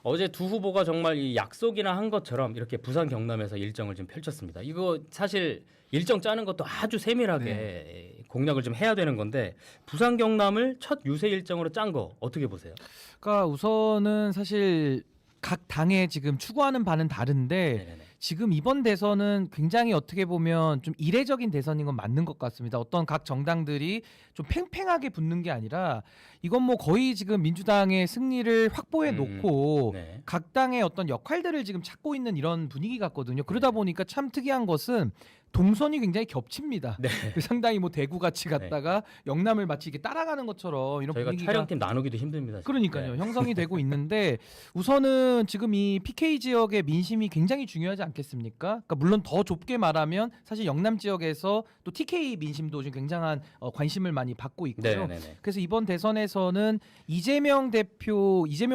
어제 두 후보가 정말 이 약속이나 한 것처럼 이렇게 부산 경남에서 일정을 좀 펼쳤습니다. 이거 사실 일정 짜는 것도 아주 세밀하게 공략을 좀 해야 되는 건데 부산 경남을 첫 유세 일정으로 짠 거 어떻게 보세요? 그러니까 우선은 사실 각 당의 지금 추구하는 바는 다른데 네네네. 지금 이번 대선은 굉장히 어떻게 보면 좀 이례적인 대선인 건 맞는 것 같습니다. 어떤 각 정당들이 좀 팽팽하게 붙는 게 아니라 이건 뭐 거의 지금 민주당의 승리를 확보해 놓고 네. 각 당의 어떤 역할들을 지금 찾고 있는 이런 분위기 같거든요. 그러다 보니까 참 특이한 것은 동선이 굉장히 겹칩니다. 네. 상당히 뭐 대구 같이 갔다가 영남을 마치 이렇게 따라가는 것처럼 이런 저희가 분위기가 촬영팀 나누기도 힘듭니다. 지금. 그러니까요. 네. 형성이 되고 있는데 우선은 지금 이 PK 지역의 민심이 굉장히 중요하지 않겠습니까? 그러니까 물론 더 좁게 말하면 사실 영남 지역에서 또 TK 민심도 지금 굉장한 관심을 많이 받고 있고요. 네네네. 그래서 이번 대선에서는 이재명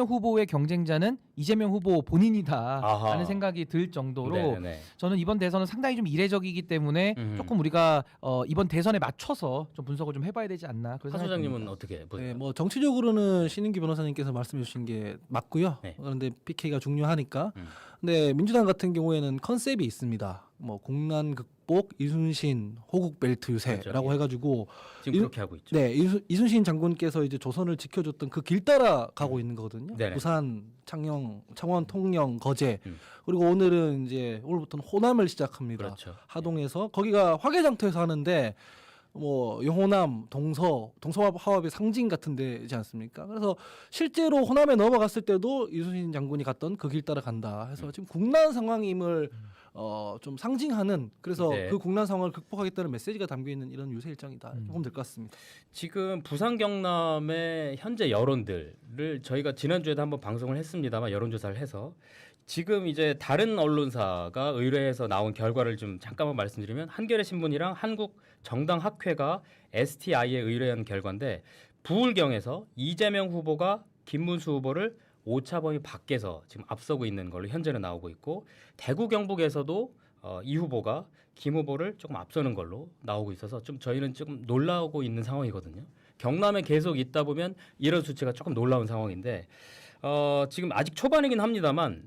후보의 경쟁자는 이재명 후보 본인이다라는 아하. 생각이 들 정도로 네네네. 저는 이번 대선은 상당히 좀 이례적이기 때문에 조금 우리가 이번 대선에 맞춰서 좀 분석을 좀 해봐야 되지 않나. 그런 하 생각이 소장님은 듭니다. 어떻게 보세요? 네, 뭐 정치적으로는 신인기 변호사님께서 말씀해 주신 게 맞고요. 네. 그런데 PK가 중요하니까. 근데 민주당 같은 경우에는 컨셉이 있습니다. 뭐 공난 극복, 이순신 호국 벨트 유세라고 그렇죠. 해가지고 지금 그렇게 하고 있죠. 네, 이순신 장군께서 이제 조선을 지켜줬던 그 길 따라 가고 있는 거거든요. 네네. 부산, 창원, 통영, 거제. 음. 그리고 오늘은 이제 오늘부터는 호남을 시작합니다. 그렇죠. 하동에서 거기가 화개장터에서 하는데 뭐 영호남, 동서화합의 상징 같은 데지 않습니까? 그래서 실제로 호남에 넘어갔을 때도 이순신 장군이 갔던 그 길 따라 간다 해서 지금 국난 상황임을 좀 상징하는 그래서 네. 그 국난 상황을 극복하겠다는 메시지가 담겨 있는 이런 유세 일정이다. 보면 될 것 같습니다. 지금 부산 경남의 현재 여론들을 저희가 지난주에도 한번 방송을 했습니다만 여론조사를 해서 지금 이제 다른 언론사가 의뢰해서 나온 결과를 좀 잠깐만 말씀드리면 한겨레 신문이랑 한국 정당학회가 STI에 의뢰한 결과인데 부울경에서 이재명 후보가 김문수 후보를 오차 범위 밖에서 지금 앞서고 있는 걸로 현재는 나오고 있고 대구 경북에서도 이 후보가 김 후보를 조금 앞서는 걸로 나오고 있어서 좀 저희는 조금 놀라고 있는 상황이거든요. 경남에 계속 있다 보면 이런 수치가 조금 놀라운 상황인데 지금 아직 초반이긴 합니다만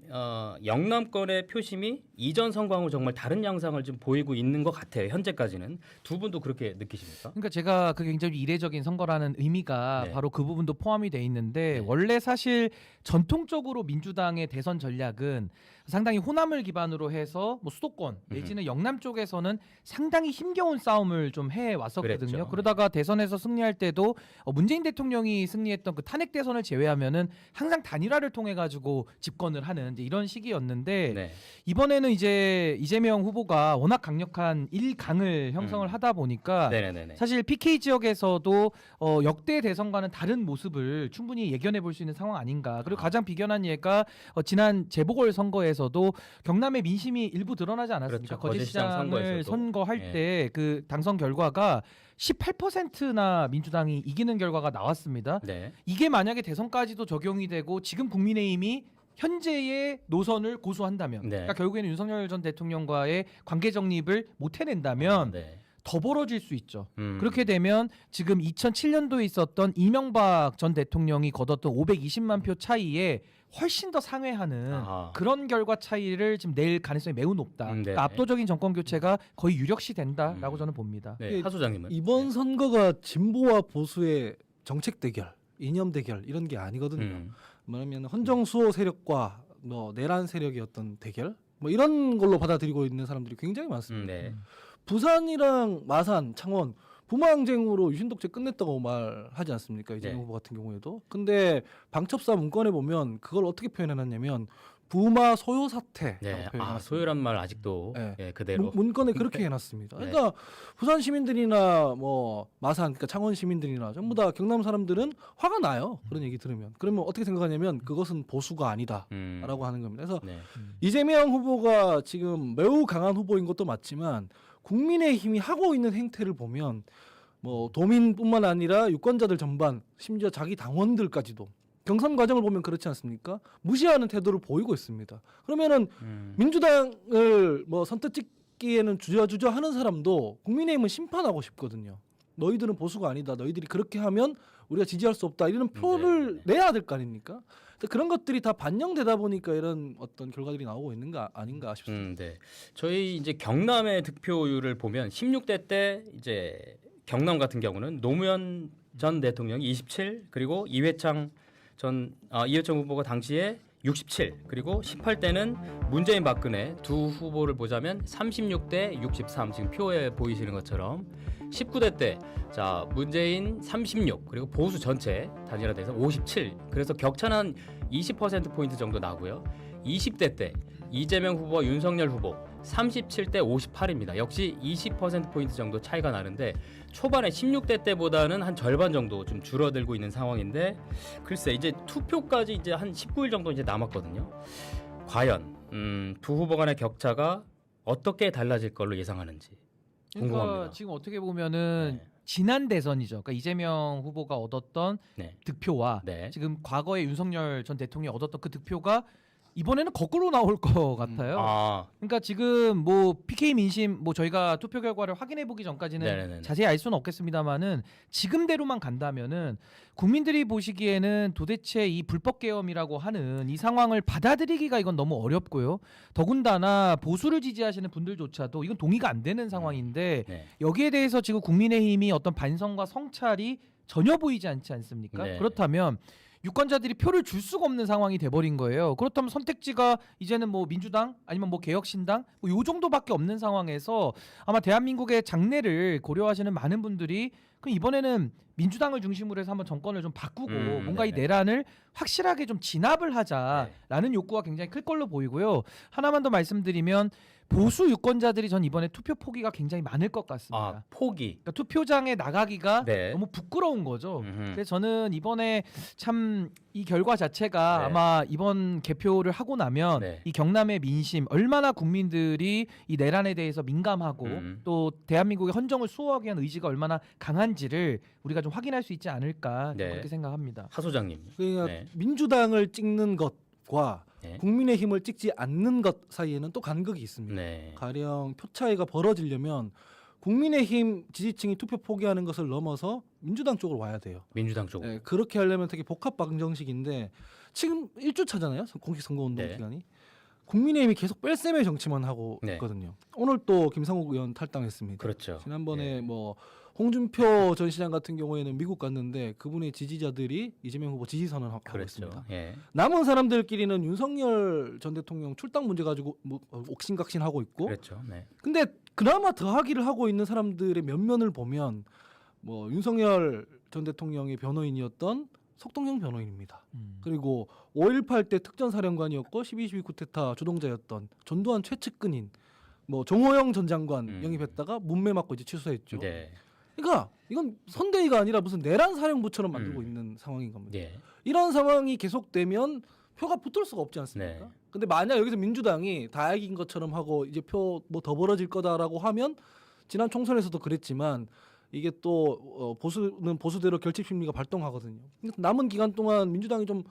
영남권의 표심이 이전 선거하고 정말 다른 양상을 좀 보이고 있는 것 같아요. 현재까지는 두 분도 그렇게 느끼십니까? 그러니까 제가 그 굉장히 이례적인 선거라는 의미가 네. 바로 그 부분도 포함이 돼 있는데 네. 원래 사실 전통적으로 민주당의 대선 전략은 상당히 호남을 기반으로 해서 뭐 수도권 내지는 영남 쪽에서는 상당히 힘겨운 싸움을 좀 해왔었거든요. 그랬죠. 그러다가 대선에서 승리할 때도 문재인 대통령이 승리했던 그 탄핵 대선을 제외하면은 항상 단일화를 통해 가지고 집권을 하는 이제 이런 시기였는데 네. 이번에는 이제 이재명 후보가 워낙 강력한 1강을 형성을 하다 보니까 네네네. 사실 PK 지역에서도 역대 대선과는 다른 모습을 충분히 예견해 볼 수 있는 상황 아닌가. 그리고 가장 비견한 예가 지난 재보궐 선거에서도 경남의 민심이 일부 드러나지 않았습니까? 그렇죠. 거제시장 거제시장을 선거에서도. 선거할 예. 때 그 당선 결과가 18%나 민주당이 이기는 결과가 나왔습니다. 네. 이게 만약에 대선까지도 적용이 되고 지금 국민의힘이 현재의 노선을 고수한다면 네. 그러니까 결국에는 윤석열 전 대통령과의 관계 정립을 못 해낸다면 네. 더 벌어질 수 있죠. 음. 그렇게 되면 지금 2007년도에 있었던 이명박 전 대통령이 거뒀던 520만 표 차이에 훨씬 더 상회하는 아하. 그런 결과 차이를 지금 낼 가능성이 매우 높다. 네. 그러니까 압도적인 정권 교체가 거의 유력시 된다라고 저는 봅니다. 네. 하 소장님은 이번 선거가 진보와 보수의 정책 대결, 이념 대결 이런 게 아니거든요. 뭐냐면 헌정수호 세력과 뭐 내란 세력의 어떤 대결 뭐 이런 걸로 받아들이고 있는 사람들이 굉장히 많습니다. 네. 부산이랑 마산, 창원 부마항쟁으로 유신독재 끝냈다고 말하지 않습니까? 이재명 네. 후보 같은 경우에도. 근데 방첩사 문건에 보면 그걸 어떻게 표현해놨냐면 부마 소요 사태. 네. 아, 소요란 말 아직도 네. 예, 그대로. 문건에 그렇게 해놨습니다. 네. 그러니까 부산 시민들이나 뭐 마산, 그러니까 창원 시민들이나 전부 다 경남 사람들은 화가 나요. 그런 얘기 들으면. 그러면 어떻게 생각하냐면 그것은 보수가 아니다라고 하는 겁니다. 그래서 네. 이재명 후보가 지금 매우 강한 후보인 것도 맞지만 국민의힘이 하고 있는 행태를 보면 뭐 도민뿐만 아니라 유권자들 전반 심지어 자기 당원들까지도 경선 과정을 보면 그렇지 않습니까? 무시하는 태도를 보이고 있습니다. 그러면은 민주당을 뭐 선택 찍기에는 주저주저 하는 사람도 국민의힘은 심판하고 싶거든요. 너희들은 보수가 아니다. 너희들이 그렇게 하면 우리가 지지할 수 없다. 이런 표를 내야 될 거 아닙니까? 그런 것들이 다 반영되다 보니까 이런 어떤 결과들이 나오고 있는 거 아닌가 싶습니다. 네. 저희 이제 경남의 득표율을 보면 16대 때 이제 경남 같은 경우는 노무현 전 대통령이 27 그리고 이회창 후보가 당시에 67 그리고 18대는 문재인 박근혜 두 후보를 보자면 36대 63 지금 표에 보이시는 것처럼 19대 때 자 문재인 36 그리고 보수 전체 단일화돼서 57 그래서 격차는 20% 포인트 정도 나고요. 20대 때 이재명 후보와 윤석열 후보 37대 58입니다. 역시 20% 포인트 정도 차이가 나는데 초반에 16대 때보다는 한 절반 정도 좀 줄어들고 있는 상황인데 글쎄 이제 투표까지 이제 한 19일 정도 이제 남았거든요. 과연 두 후보 간의 격차가 어떻게 달라질 걸로 예상하는지 그러니까 궁금합니다. 지금 어떻게 보면은 네. 지난 대선이죠. 그러니까 이재명 후보가 얻었던 네. 득표와 네. 지금 과거에 윤석열 전 대통령이 얻었던 그 득표가 이번에는 거꾸로 나올 것 같아요. 아, 그러니까 지금 뭐 PK 민심 뭐 저희가 투표 결과를 확인해 보기 전까지는 네네네. 자세히 알 수는 없겠습니다만은 지금대로만 간다면은 국민들이 보시기에는 도대체 이 불법 계엄이라고 하는 이 상황을 받아들이기가 이건 너무 어렵고요. 더군다나 보수를 지지하시는 분들조차도 이건 동의가 안 되는 상황인데 네. 여기에 대해서 지금 국민의힘이 어떤 반성과 성찰이 전혀 보이지 않지 않습니까? 네. 그렇다면 유권자들이 표를 줄 수가 없는 상황이 돼버린 거예요. 그렇다면 선택지가 이제는 뭐 민주당 아니면 뭐 개혁신당 뭐 요 정도밖에 없는 상황에서 아마 대한민국의 장래를 고려하시는 많은 분들이 그럼 이번에는 민주당을 중심으로 해서 한번 정권을 좀 바꾸고 뭔가 이 네네. 내란을 확실하게 좀 진압을 하자라는 요구가 굉장히 클 걸로 보이고요. 하나만 더 말씀드리면 보수 유권자들이 전 이번에 투표 포기가 굉장히 많을 것 같습니다. 아 포기. 그러니까 투표장에 나가기가 네. 너무 부끄러운 거죠. 음흠. 그래서 저는 이번에 참 이 결과 자체가 네. 아마 이번 개표를 하고 나면 네. 이 경남의 민심 얼마나 국민들이 이 내란에 대해서 민감하고 또 대한민국의 헌정을 수호하기 위한 의지가 얼마나 강한지를 우리가 좀 확인할 수 있지 않을까 네. 그렇게 생각합니다. 하 소장님. 그러니까 네. 민주당을 찍는 것과 네. 국민의힘을 찍지 않는 것 사이에는 또 간극이 있습니다. 네. 가령 표 차이가 벌어지려면 국민의힘 지지층이 투표 포기하는 것을 넘어서 민주당 쪽으로 와야 돼요. 민주당 쪽. 네, 그렇게 하려면 되게 복합 방정식인데 지금 1주 차잖아요. 공식 선거 운동 네. 기간이. 국민의힘이 계속 뺄셈의 정치만 하고 네. 있거든요. 오늘 또 김상욱 의원 탈당했습니다. 그렇죠. 지난번에 예. 뭐 홍준표 전 시장 같은 경우에는 미국 갔는데 그분의 지지자들이 이재명 후보 지지 선언을 하고 그렇죠. 있습니다. 예. 남은 사람들끼리는 윤석열 전 대통령 출당 문제 가지고 뭐 옥신각신하고 있고 그렇죠. 네. 근데 그나마 더하기를 하고 있는 사람들의 면면을 보면 뭐 윤석열 전 대통령의 변호인이었던 석동영 변호인입니다. 그리고 5.18 때 특전사령관이었고 12.12 쿠데타 주동자였던 전두환 최측근인 뭐 정호영 전 장관 영입했다가 문매 맞고 이제 취소했죠. 네. 그러니까 이건 선대위가 아니라 무슨 내란 사령부처럼 만들고 있는 상황인 겁니다. 예. 이런 상황이 계속되면 표가 붙을 수가 없지 않습니까? 네. 근데 만약 여기서 민주당이 다행인 것처럼 하고 이제 표 뭐 더 벌어질 거다라고 하면 지난 총선에서도 그랬지만 이게 또 보수는 보수대로 결집 심리가 발동하거든요. 남은 기간 동안 민주당이 좀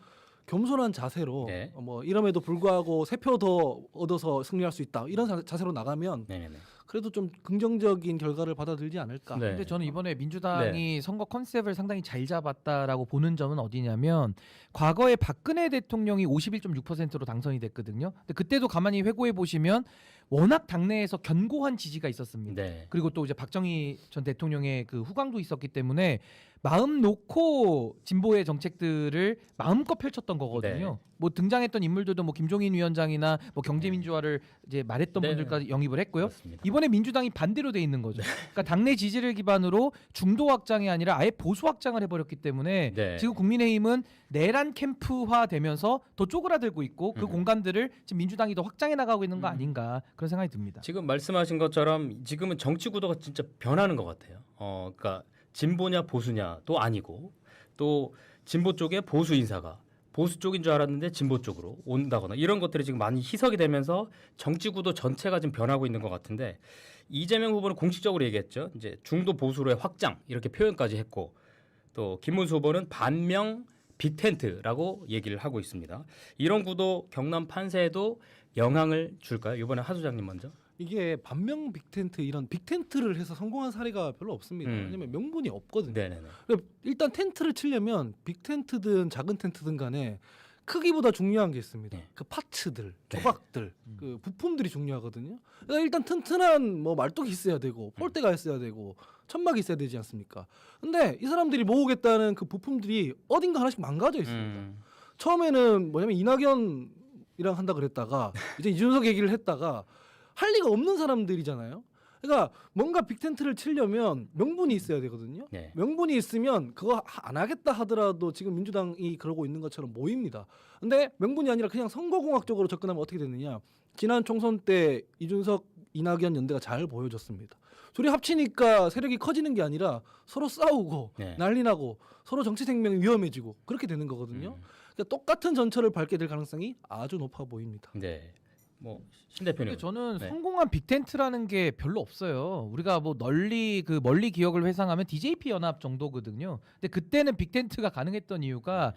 겸손한 자세로 네. 뭐 이럼에도 불구하고 3표 더 얻어서 승리할 수 있다 이런 자세로 나가면 네네네. 그래도 좀 긍정적인 결과를 받아들지 않을까. 네. 근데 저는 이번에 민주당이 선거 컨셉을 상당히 잘 잡았다라고 보는 점은 어디냐면 과거에 박근혜 대통령이 51.6%로 당선이 됐거든요. 근데 그때도 가만히 회고해 보시면 워낙 당내에서 견고한 지지가 있었습니다. 네. 그리고 또 이제 박정희 전 대통령의 그 후광도 있었기 때문에 마음 놓고 진보의 정책들을 마음껏 펼쳤던 거거든요. 네. 뭐 등장했던 인물들도 뭐 김종인 위원장이나 뭐 경제민주화를 이제 말했던 네. 분들까지 영입을 했고요. 그렇습니다. 이번에 민주당이 반대로 돼 있는 거죠. 그러니까 당내 지지를 기반으로 중도 확장이 아니라 아예 보수 확장을 해버렸기 때문에 네. 지금 국민의힘은 내란 캠프화 되면서 더 쪼그라들고 있고 그 공간들을 지금 민주당이 더 확장해 나가고 있는 거 아닌가 그런 생각이 듭니다. 지금 말씀하신 것처럼 지금은 정치 구도가 진짜 변하는 것 같아요. 그러니까 진보냐 보수냐도 아니고 또 진보 쪽에 보수 인사가 보수 쪽인 줄 알았는데 진보 쪽으로 온다거나 이런 것들이 지금 많이 희석이 되면서 정치 구도 전체가 지금 변하고 있는 것 같은데 이재명 후보는 공식적으로 얘기했죠. 이제 중도 보수로의 확장 이렇게 표현까지 했고 또 김문수 후보는 반명 빅텐트라고 얘기를 하고 있습니다. 이런 구도 경남 판세에도 영향을 줄까요? 이번에 하 소장님 먼저. 이게 반명 빅텐트 이런 빅텐트를 해서 성공한 사례가 별로 없습니다. 왜냐면 명분이 없거든요. 네네네. 그러니까 일단 텐트를 치려면 빅텐트든 작은 텐트든 간에 크기보다 중요한 게 있습니다. 네. 그 파츠들, 조각들, 그 부품들이 중요하거든요. 그러니까 일단 튼튼한 뭐 말뚝이 있어야 되고 폴대가 있어야 되고 천막이 있어야 되지 않습니까? 근데 이 사람들이 모으겠다는 그 부품들이 어딘가 하나씩 망가져 있습니다. 처음에는 뭐냐면 이낙연이랑 한다 그랬다가 이제 이준석 얘기를 했다가 할 리가 없는 사람들이잖아요. 그러니까 뭔가 빅텐트를 치려면 명분이 있어야 되거든요. 네. 명분이 있으면 그거 안 하겠다 하더라도 지금 민주당이 그러고 있는 것처럼 모입니다. 근데 명분이 아니라 그냥 선거공학적으로 접근하면 어떻게 되느냐. 지난 총선 때 이준석, 이낙연 연대가 잘 보여줬습니다. 둘이 합치니까 세력이 커지는 게 아니라 서로 싸우고 네. 난리 나고 서로 정치 생명이 위험해지고 그렇게 되는 거거든요. 그러니까 똑같은 전철을 밟게 될 가능성이 아주 높아 보입니다. 네. 뭐 신 대표님. 근데 저는 네. 성공한 빅텐트라는 게 별로 없어요. 우리가 뭐 멀리 기억을 회상하면 DJP 연합 정도거든요. 근데 그때는 빅텐트가 가능했던 이유가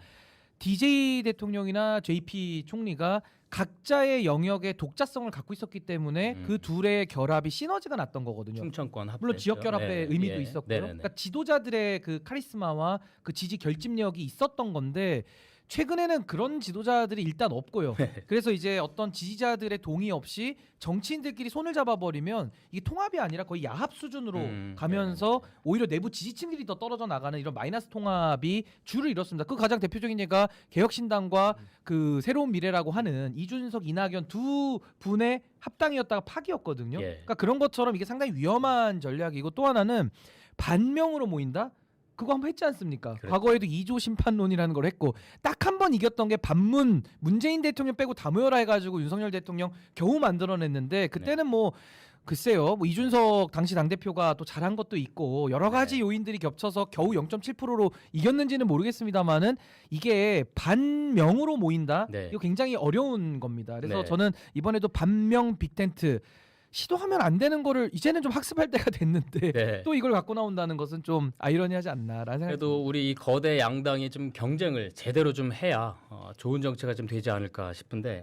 DJ 대통령이나 JP 총리가 각자의 영역에 독자성을 갖고 있었기 때문에 그 둘의 결합이 시너지가 났던 거거든요. 충청권 합. 물론 지역 결합의 의미도 있었고요. 네네네. 그러니까 지도자들의 그 카리스마와 그 지지 결집력이 있었던 건데 최근에는 그런 지도자들이 일단 없고요. 그래서 이제 어떤 지지자들의 동의 없이 정치인들끼리 손을 잡아버리면 이게 통합이 아니라 거의 야합 수준으로 가면서 오히려 내부 지지층들이 더 떨어져 나가는 이런 마이너스 통합이 주를 이뤘습니다. 그 가장 대표적인 예가 개혁신당과 그 새로운 미래라고 하는 이준석, 이낙연 두 분의 합당이었다가 파기였거든요. 예. 그러니까 그런 것처럼 이게 상당히 위험한 전략이고 또 하나는 반명으로 모인다. 그거 한번 했지 않습니까? 그렇죠. 과거에도 2조 심판론이라는 걸 했고 딱 한 번 이겼던 게 반문 문재인 대통령 빼고 다 모여라 해가지고 윤석열 대통령 겨우 만들어냈는데 그때는 뭐 글쎄요 뭐 이준석 당시 당대표가 또 잘한 것도 있고 여러 가지 요인들이 겹쳐서 겨우 0.7%로 이겼는지는 모르겠습니다만은 이게 반명으로 모인다 네. 이거 굉장히 어려운 겁니다. 그래서 네. 저는 이번에도 반명 빅텐트 시도하면 안 되는 거를 이제는 좀 학습할 때가 됐는데 네. 또 이걸 갖고 나온다는 것은 좀 아이러니하지 않나라는 생각이 그래도 우리 이 거대 양당이 좀 경쟁을 제대로 좀 해야 좋은 정치가 좀 되지 않을까 싶은데